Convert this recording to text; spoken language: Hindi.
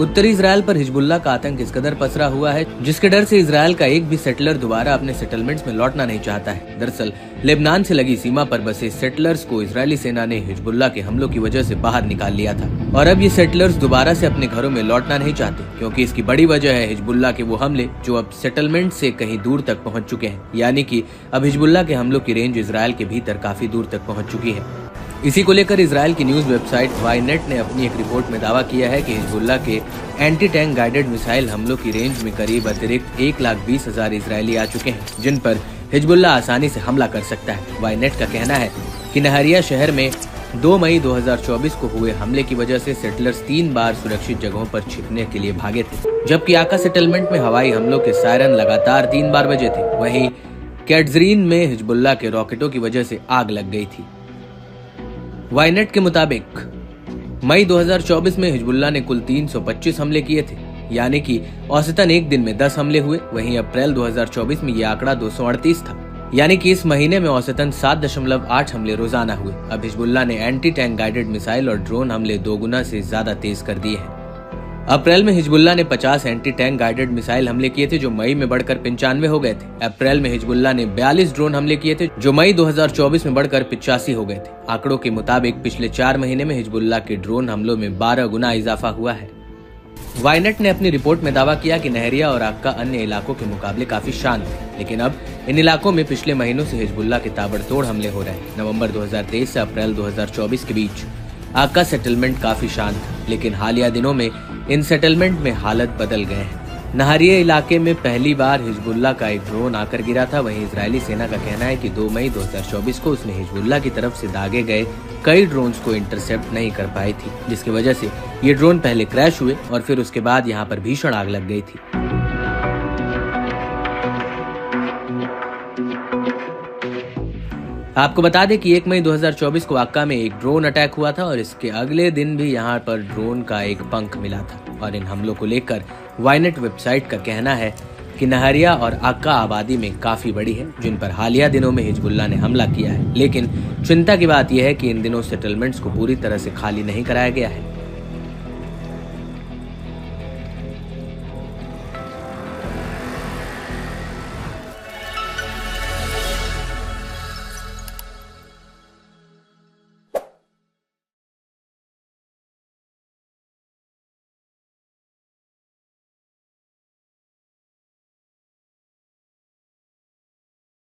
उत्तरी इजराइल पर हिजबुल्लाह का आतंक इस कदर पसरा हुआ है जिसके डर से इजराइल का एक भी सेटलर दोबारा अपने सेटलमेंट्स में लौटना नहीं चाहता है। दरअसल लेबनान से लगी सीमा पर बसे सेटलर्स को इजरायली सेना ने हिजबुल्लाह के हमलों की वजह से बाहर निकाल लिया था और अब ये सेटलर्स दोबारा से अपने घरों में लौटना नहीं चाहते, क्योंकि इसकी बड़ी वजह है हिजबुल्लाह के वो हमले जो अब सेटलमेंट से कहीं दूर तक पहुँच चुके हैं। यानी कि अब हिजबुल्लाह के हमलों की रेंज इजराइल के भीतर काफी दूर तक पहुँच चुकी है। इसी को लेकर इजराइल की न्यूज वेबसाइट वाईनेट ने अपनी एक रिपोर्ट में दावा किया है कि हिजबुल्लाह के एंटी टैंक गाइडेड मिसाइल हमलों की रेंज में करीब अतिरिक्त 1,20,000 इजरायली आ चुके हैं, जिन पर हिजबुल्लाह आसानी से हमला कर सकता है। वाईनेट का कहना है कि नहरिया शहर में 2 मई 2024 को हुए हमले की वजह से सेटलर्स 3 बार सुरक्षित जगहों पर छिपने के लिए भागे थे, जबकि आका सेटलमेंट में हवाई हमलों के सायरन लगातार 3 बार बजे थे। वहीं कैटजरीन में हिजबुल्लाह के रॉकेटों की वजह से आग लग गई थी। वाईनेट के मुताबिक मई 2024 में हिजबुल्लाह ने कुल 325 हमले किए थे, यानी कि औसतन एक दिन में 10 हमले हुए। वहीं अप्रैल 2024 में ये आंकड़ा 238 था, यानी कि इस महीने में औसतन 7.8 हमले रोजाना हुए। अब हिजबुल्लाह ने एंटी टैंक गाइडेड मिसाइल और ड्रोन हमले 2 गुना से ज्यादा तेज कर दिए हैं। अप्रैल में हिजबुल्लाह ने 50 एंटी टैंक गाइडेड मिसाइल हमले किए थे, जो मई में बढ़कर 95 हो गए थे। अप्रैल में हिजबुल्लाह ने 42 ड्रोन हमले किए थे, जो मई 2024 में बढ़कर 85 हो गए थे। आंकड़ों के मुताबिक पिछले 4 महीने में हिजबुल्लाह के ड्रोन हमलों में 12 गुना इजाफा हुआ है। वाईनेट ने अपनी रिपोर्ट में दावा किया कि नहरिया और आक्का अन्य इलाकों के मुकाबले काफी शांत थे, लेकिन अब इन इलाकों में पिछले महीनों से हिजबुल्लाह के ताबड़तोड़ हमले हो रहे हैं। नवंबर 2023 से अप्रैल 2024 के बीच आक्का सेटलमेंट काफी शांत था, लेकिन हालिया दिनों में इन सेटलमेंट में हालत बदल गए हैं। नहरिया इलाके में पहली बार हिजबुल्लाह का एक ड्रोन आकर गिरा था। वहीं इजरायली सेना का कहना है कि 2 मई 2024 को उसने हिजबुल्लाह की तरफ से दागे गए कई ड्रोन्स को इंटरसेप्ट नहीं कर पाई थी, जिसकी वजह से ये ड्रोन पहले क्रैश हुए और फिर उसके बाद यहाँ पर भीषण आग लग गई थी। आपको बता दें कि 1 मई 2024 को आक्का में एक ड्रोन अटैक हुआ था और इसके अगले दिन भी यहाँ पर ड्रोन का एक पंख मिला था। और इन हमलों को लेकर वाईनेट वेबसाइट का कहना है कि नहरिया और आक्का आबादी में काफी बड़ी है, जिन पर हालिया दिनों में हिजबुल्लाह ने हमला किया है। लेकिन चिंता की बात यह है कि इन दिनों सेटलमेंट्स को पूरी तरह से खाली नहीं कराया गया है।